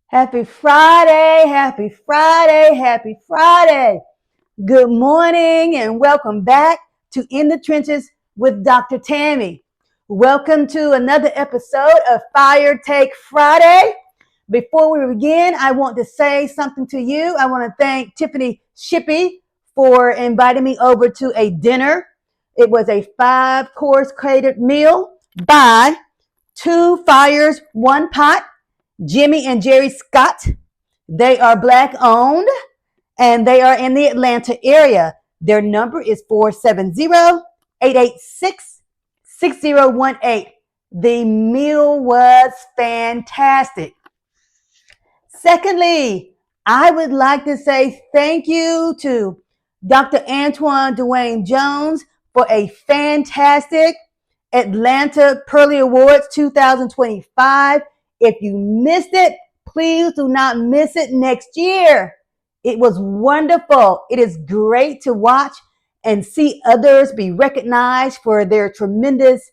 Happy Friday, happy Friday, happy Friday. Good morning and welcome back to In the Trenches with Dr. Tammy. Welcome to another episode of Fire Take Friday. Before we begin, I want to say something to you. I want to thank Tiffany Shippey for inviting me over to a dinner. It was a 5-course catered meal by Two Fires, One Pot, Jimmy and Jerry Scott. They are Black owned and they are in the Atlanta area. Their number is 470-886-6018. The meal was fantastic. Secondly, I would like to say thank you to Dr. Antoine Dwayne Jones for a fantastic Atlanta Pearly Awards 2025. If you missed it, please do not miss it next year. It was wonderful. It is great to watch and see others be recognized for their tremendous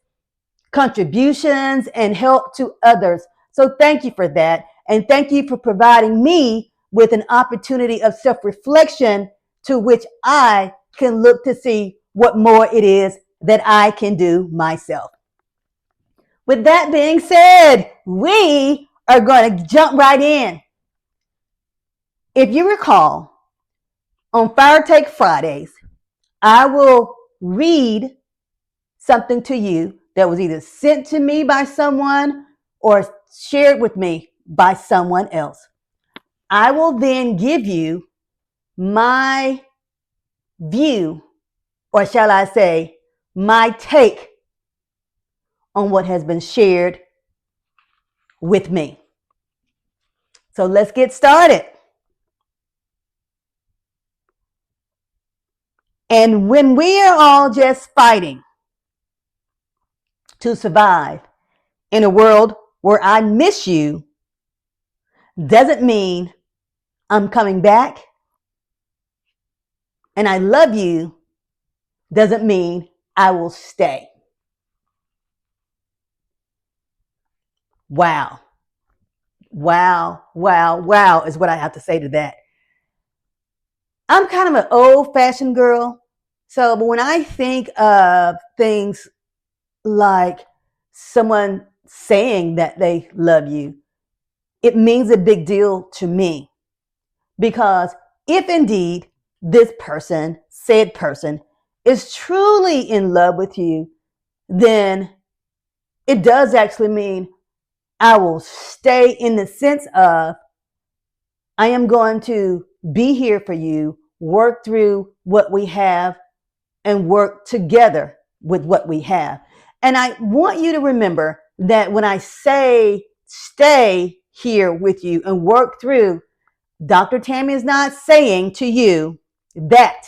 contributions and help to others. So thank you for that. And thank you for providing me with an opportunity of self-reflection to which I can look to see what more it is that I can do myself. With that being said, we are going to jump right in. If you recall, on Fire Take Fridays, I will read something to you that was either sent to me by someone or shared with me by someone else. I will then give you my view, or shall I say, my take on what has been shared with me. So let's get started. And when we are all just fighting to survive in a world where I miss you, doesn't mean I'm coming back. And I love you doesn't mean I will stay. Wow. Wow, wow, wow is what I have to say to that. I'm kind of an old-fashioned girl. So when I think of things like someone saying that they love you, it means a big deal to me. Because if indeed this person, said person, is truly in love with you, then it does actually mean I will stay, in the sense of I am going to be here for you, work through what we have, and work together with what we have. And I want you to remember that when I say stay here with you and work through, Dr. Tammy is not saying to you that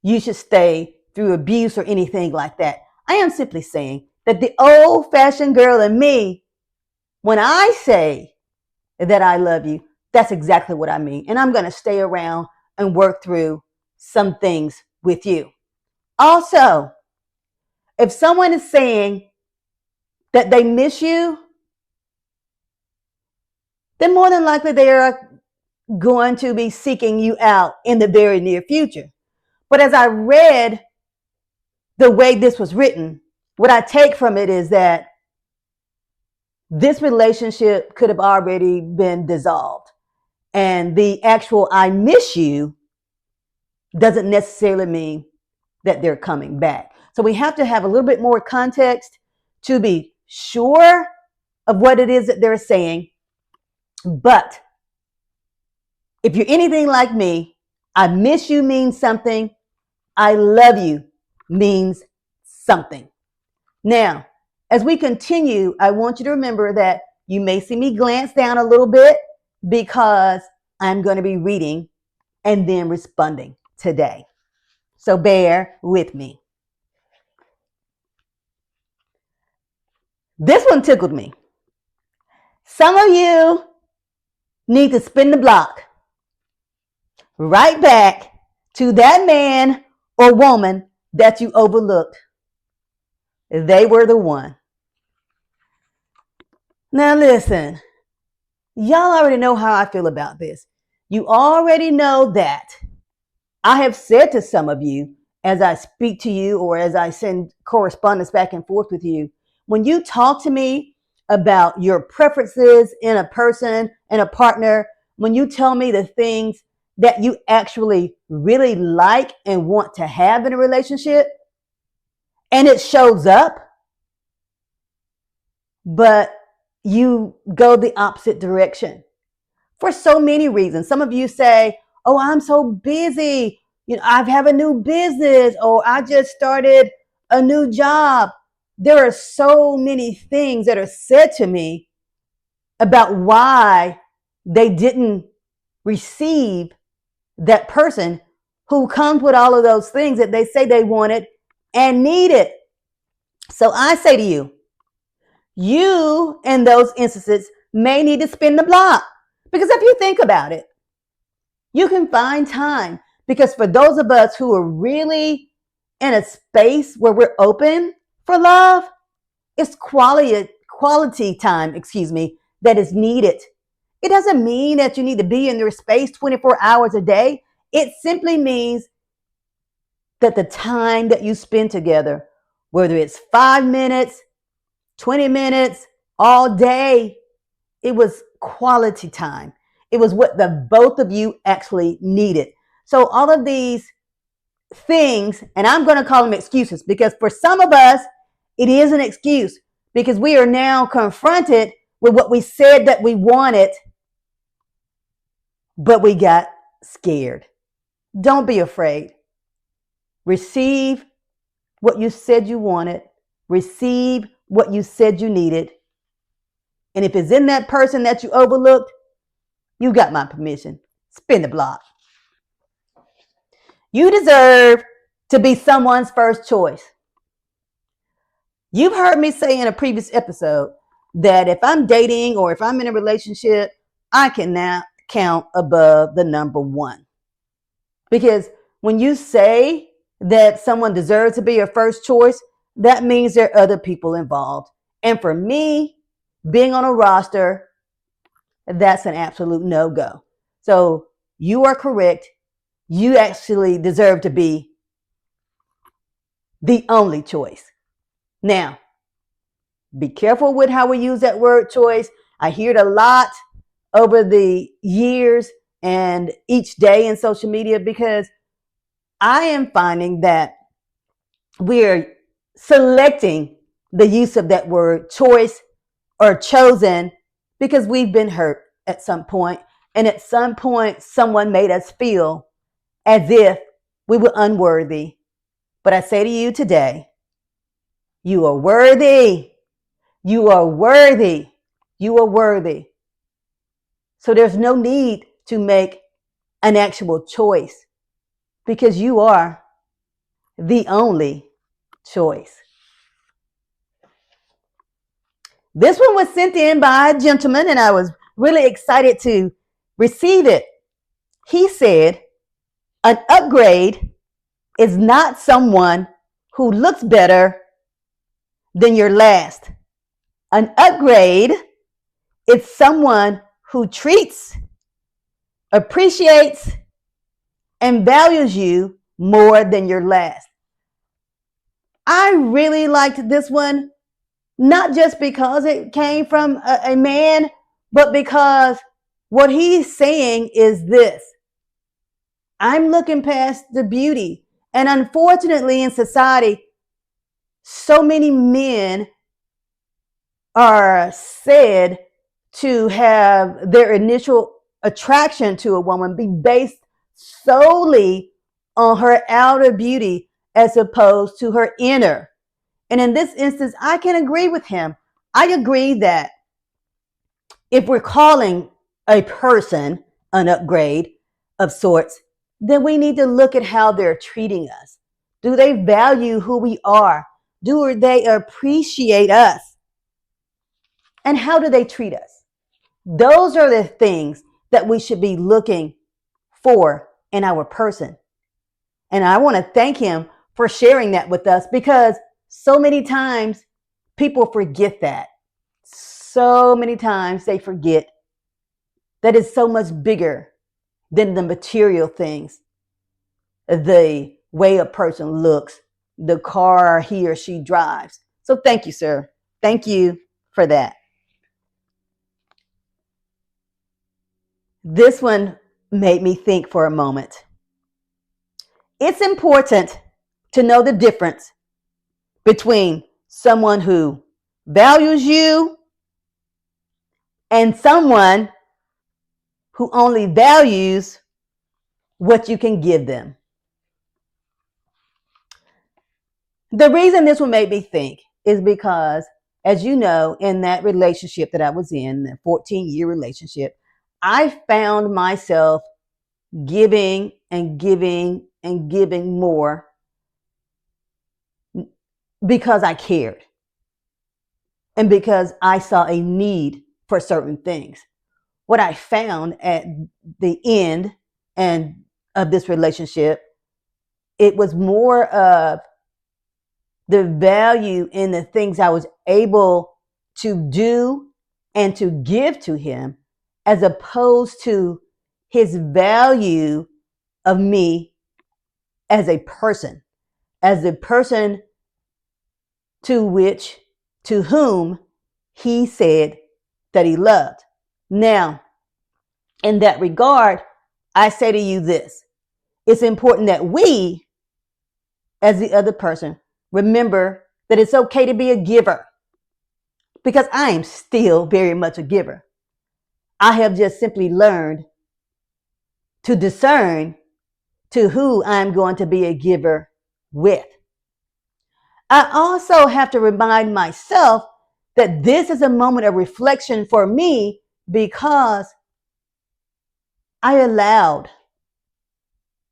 you should stay through abuse or anything like that. I am simply saying that the old-fashioned girl in me, when I say that I love you, that's exactly what I mean. And I'm going to stay around and work through some things with you. Also, if someone is saying that they miss you, then more than likely they are going to be seeking you out in the very near future. But as I read the way this was written, what I take from it is that this relationship could have already been dissolved. And the actual I miss you doesn't necessarily mean that they're coming back. So we have to have a little bit more context to be sure of what it is that they're saying. But if you're anything like me, I miss you means something. I love you means something. Now, as we continue, I want you to remember that you may see me glance down a little bit because I'm going to be reading and then responding today. So bear with me. This one tickled me. Some of you need to spin the block right back to that man or woman that you overlooked. They were the one. Now listen, Y'all already know how I feel about this. You already know that I have said to some of you as I speak to you or as I send correspondence back and forth with you, when you talk to me about your preferences in a person and a partner, when you tell me the things that you actually really like and want to have in a relationship, and it shows up, but you go the opposite direction for so many reasons. Some of you say, oh, I'm so busy. I have a new business, or I just started a new job. There are so many things that are said to me about why they didn't receive that person who comes with all of those things that they say they wanted and needed. So I say to you, you in those instances may need to spin the block. Because if you think about it, you can find time. Because for those of us who are really in a space where we're open for love, it's quality time, that is needed. It doesn't mean that you need to be in their space 24 hours a day. It simply means that the time that you spend together, whether it's 5 minutes, 20 minutes, all day, it was quality time. It was what the both of you actually needed. So all of these things, and I'm going to call them excuses, because for some of us, it is an excuse because we are now confronted with what we said that we wanted, but we got scared. Don't be afraid. Receive what you said you wanted. Receive what you said you needed. And if it's in that person that you overlooked, you got my permission. Spin the block. You deserve to be someone's first choice. You've heard me say in a previous episode that if I'm dating or if I'm in a relationship, I cannot count above the number one. Because when you say that someone deserves to be your first choice, that means there are other people involved. And for me, being on a roster, that's an absolute no-go. So you are correct. You actually deserve to be the only choice. Now, be careful with how we use that word choice. I hear it a lot over the years and each day in social media because I am finding that we're selecting the use of that word choice or chosen because we've been hurt at some point. And at some point, someone made us feel as if we were unworthy. But I say to you today, you are worthy. You are worthy. You are worthy. So there's no need to make an actual choice because you are the only choice. This one was sent in by a gentleman and I was really excited to receive it. He said, an upgrade is not someone who looks better than your last. An upgrade is someone who treats, appreciates, and values you more than your last. I really liked this one, not just because it came from a man, but because what he's saying is this. I'm looking past the beauty. And unfortunately in society, so many men are said to have their initial attraction to a woman be based solely on her outer beauty as opposed to her inner. And in this instance, I can agree with him. I agree that if we're calling a person an upgrade of sorts, then we need to look at how they're treating us. Do they value who we are? Do they appreciate us? And how do they treat us? Those are the things that we should be looking for in our person. And I want to thank him for sharing that with us because so many times people forget that. So many times they forget that is so much bigger than the material things, the way a person looks, the car he or she drives. So thank you, sir. Thank you for that. This one made me think for a moment. It's important to know the difference between someone who values you and someone who only values what you can give them. The reason this one made me think is because, as you know, in that relationship that I was in, the 14-year relationship, I found myself giving and giving and giving more because I cared and because I saw a need for certain things. What I found at the end and of this relationship, it was more of the value in the things I was able to do and to give to him, as opposed to his value of me as a person to whom he said that he loved. Now, in that regard, I say to you this: it's important that we, as the other person, remember that it's okay to be a giver, because I am still very much a giver. I have just simply learned to discern to who I'm going to be a giver with. I also have to remind myself that this is a moment of reflection for me, because I allowed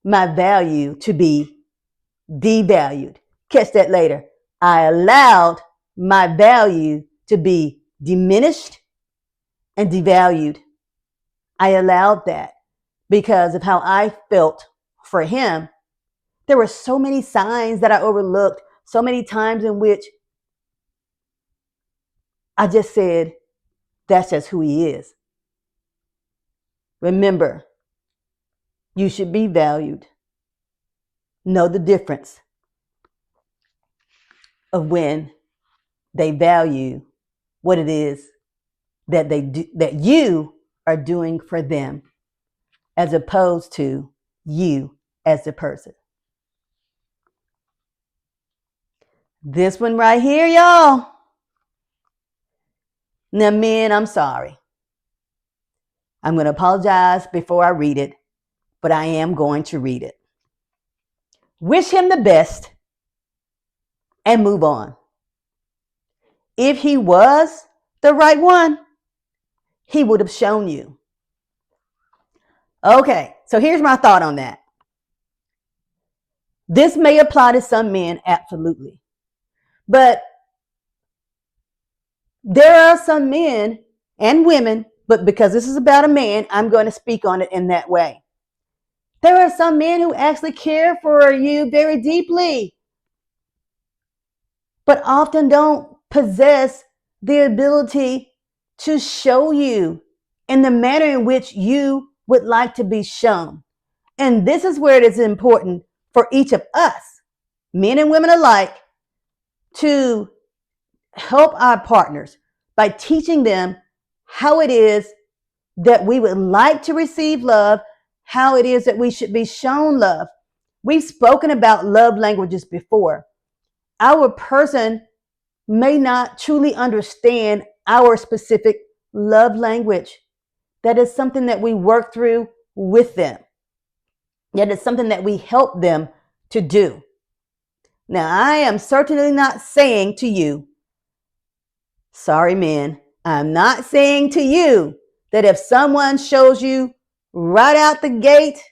my value to be devalued. Catch that later. I allowed my value to be diminished and devalued. I allowed that because of how I felt for him. There were so many signs that I overlooked, so many times in which I just said, that's just who he is. Remember, you should be valued. Know the difference of when they value what it is that they do, that you are doing for them, as opposed to you as the person. This one right here, y'all. Now, men, I'm sorry. I'm going to apologize before I read it, but I am going to read it. Wish him the best and move on. If he was the right one, he would have shown you. Okay, so here's my thought on that. This may apply to some men, absolutely. But there are some men and women, but because this is about a man, I'm going to speak on it in that way. There are some men who actually care for you very deeply, but often don't possess the ability to show you in the manner in which you would like to be shown. And this is where it is important for each of us, men and women alike, to help our partners by teaching them how it is that we would like to receive love, how it is that we should be shown love. We've spoken about love languages before. Our person may not truly understand our specific love language. That is something that we work through with them. That is something that we help them to do. Now, I am certainly not saying to you, sorry, men, I'm not saying to you that if someone shows you right out the gate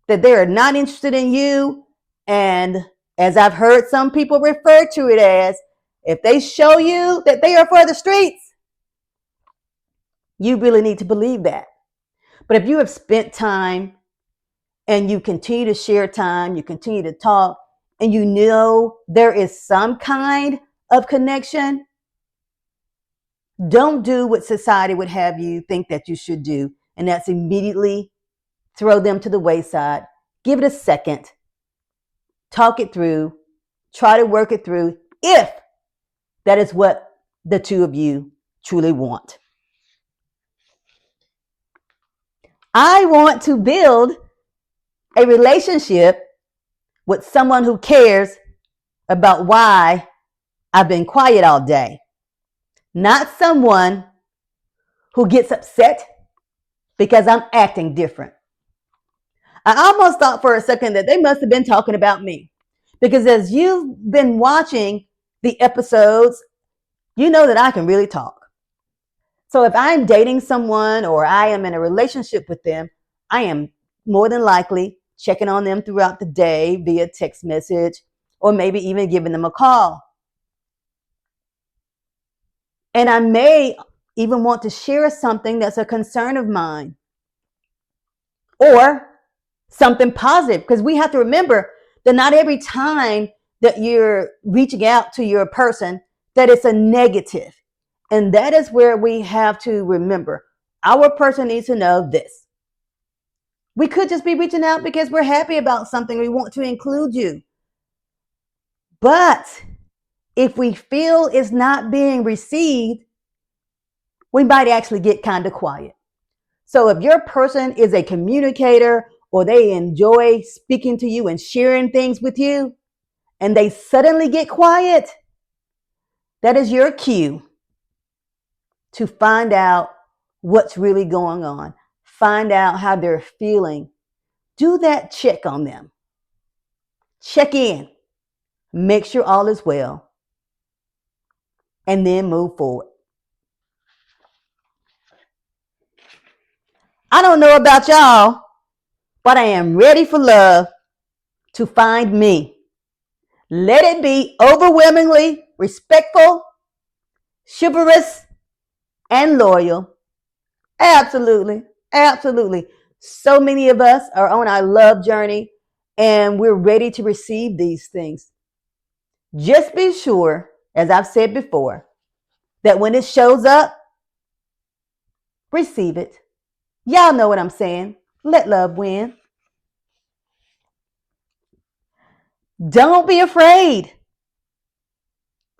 that they are not interested in you, and as I've heard some people refer to it as, if they show you that they are for the streets, you really need to believe that. But if you have spent time and you continue to share time, you continue to talk, and you know there is some kind of connection, don't do what society would have you think that you should do. and that's immediately throw them to the wayside. Give it a second. Talk it through. Try to work it through if that is what the two of you truly want. I want to build a relationship with someone who cares about why I've been quiet all day. Not someone who gets upset because I'm acting different. I almost thought for a second that they must have been talking about me. Because as you've been watching the episodes, you know that I can really talk. So if I'm dating someone or I am in a relationship with them, I am more than likely checking on them throughout the day via text message or maybe even giving them a call. And I may even want to share something that's a concern of mine or something positive, because we have to remember that not every time that you're reaching out to your person that it's a negative. And that is where we have to remember our person needs to know this. We could just be reaching out because we're happy about something. We want to include you. But if we feel it's not being received, we might actually get kind of quiet. So if your person is a communicator or they enjoy speaking to you and sharing things with you, and they suddenly get quiet, that is your cue to find out what's really going on. Find out how they're feeling. Do that check on them. Check in. Make sure all is well. And then move forward. I don't know about y'all, but I am ready for love to find me. Let it be overwhelmingly respectful, chivalrous, and loyal. Absolutely. Absolutely. So many of us are on our love journey and we're ready to receive these things. Just be sure, as I've said before, that when it shows up, receive it. Y'all know what I'm saying. Let love win. Don't be afraid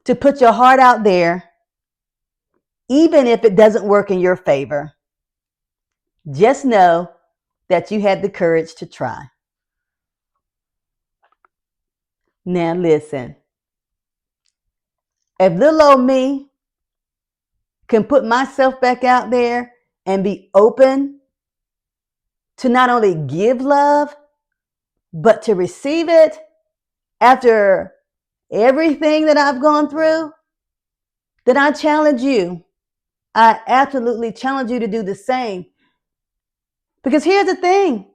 to put your heart out there, even if it doesn't work in your favor. Just know that you had the courage to try. Now listen, if little old me can put myself back out there and be open to not only give love, but to receive it after everything that I've gone through, then I challenge you. I absolutely challenge you to do the same. Because here's the thing,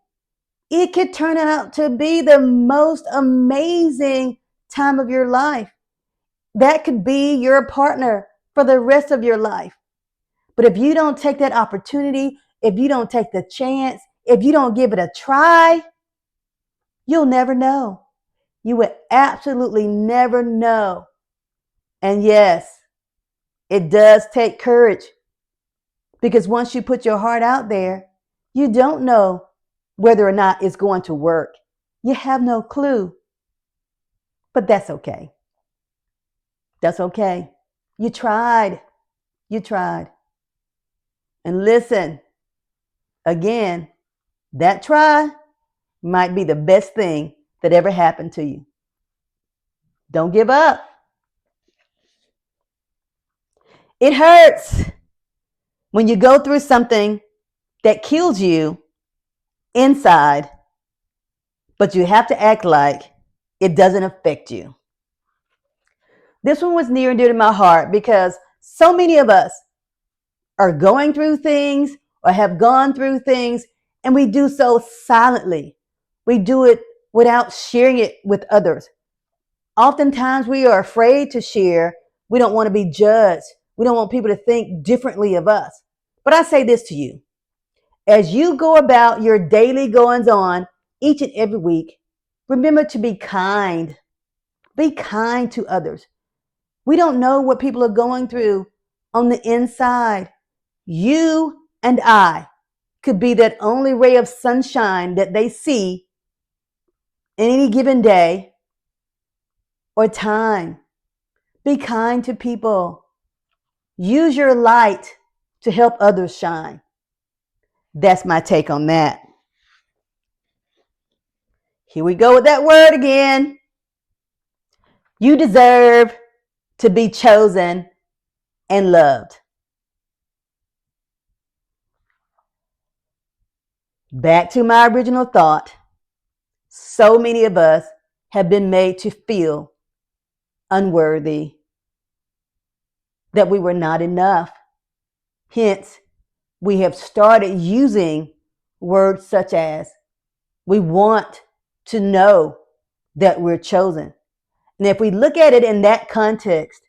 it could turn out to be the most amazing time of your life. That could be your partner for the rest of your life. But if you don't take that opportunity, if you don't take the chance, if you don't give it a try, you'll never know. You would absolutely never know. And yes, it does take courage, because once you put your heart out there, you don't know whether or not it's going to work. You have no clue. But that's okay. That's okay. You tried. You tried. And listen, again, that try might be the best thing that ever happened to you. Don't give up. It hurts when you go through something that kills you inside, but you have to act like it doesn't affect you. This one was near and dear to my heart because so many of us are going through things or have gone through things, and we do so silently. We do it without sharing it with others. Oftentimes we are afraid to share. We don't want to be judged. We don't want people to think differently of us. But I say this to you. As you go about your daily goings on each and every week, remember to be kind. Be kind to others. We don't know what people are going through on the inside. You and I could be that only ray of sunshine that they see in any given day or time. Be kind to people. Use your light to help others shine. That's my take on that. Here we go with that word again. You deserve to be chosen and loved. Back to my original thought. So many of us have been made to feel unworthy, that we were not enough. Hence, we have started using words such as, we want to know that we're chosen. And if we look at it in that context,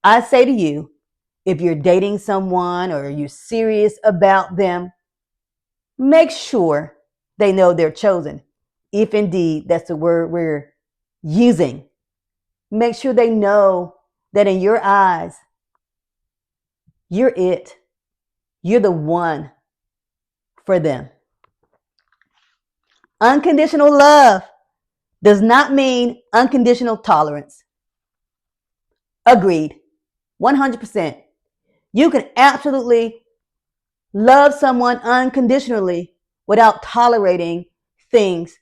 I say to you, if you're dating someone or you're serious about them, make sure they know they're chosen. If indeed that's the word we're using, make sure they know that in your eyes, you're it. You're the one for them. Unconditional love does not mean unconditional tolerance. Agreed. 100%. You can absolutely love someone unconditionally without tolerating things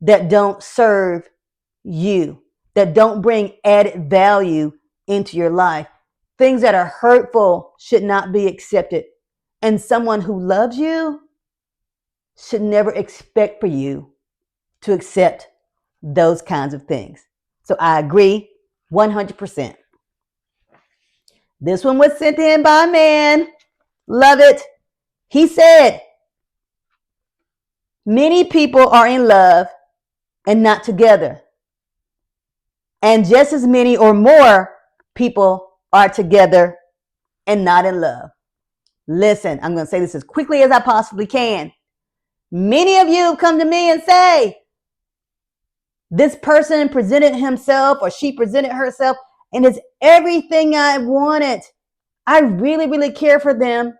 that don't serve you, that don't bring added value into your life. Things that are hurtful should not be accepted. And someone who loves you should never expect for you to accept those kinds of things. So I agree 100%. This one was sent in by a man. Love it. He said, many people are in love and not together. And just as many or more people are together and not in love. Listen, I'm going to say this as quickly as I possibly can. Many of you come to me and say, this person presented himself or she presented herself and it's everything I wanted. I really, really care for them.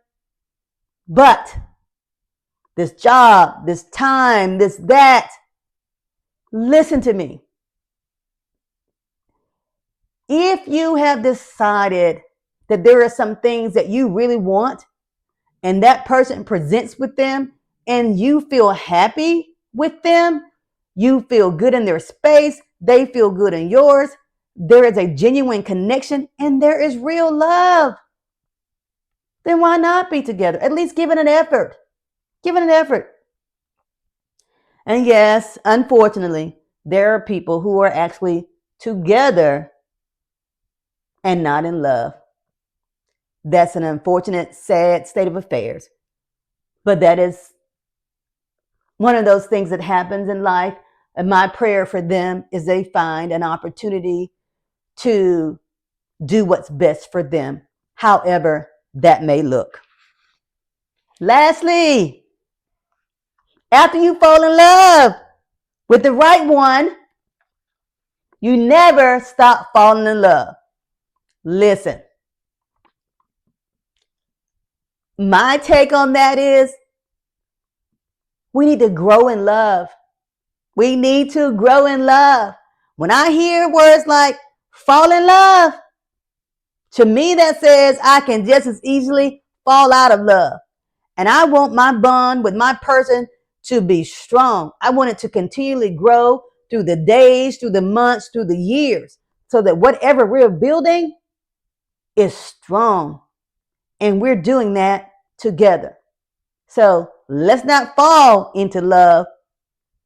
But this job, this time, this, that. Listen to me. If you have decided that there are some things that you really want and that person presents with them and you feel happy with them, you feel good in their space, they feel good in yours, there is a genuine connection and there is real love, then why not be together? At least give it an effort. Give it an effort. And yes, unfortunately, there are people who are actually together and not in love. That's an unfortunate, sad state of affairs. But that is one of those things that happens in life. And my prayer for them is they find an opportunity to do what's best for them, however that may look. Lastly, after you fall in love with the right one, you never stop falling in love. Listen, my take on that is we need to grow in love. We need to grow in love. When I hear words like fall in love, to me that says I can just as easily fall out of love. And I want my bond with my person to be strong. I want it to continually grow through the days, through the months, through the years, so that whatever we're building is strong. And we're doing that together. So let's not fall into love.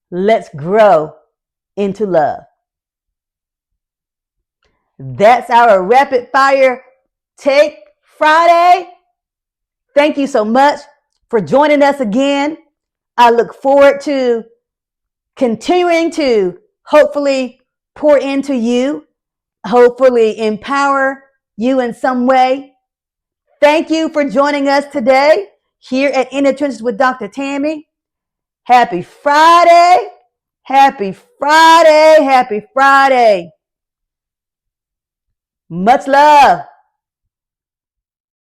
Let's grow into love. That's our rapid fire take Friday. Thank you so much for joining us again. I look forward to continuing to hopefully pour into you, hopefully empower you in some way. Thank you for joining us today here at In the Trenches with Dr. Tammy. Happy Friday. Happy Friday. Happy Friday. Much love.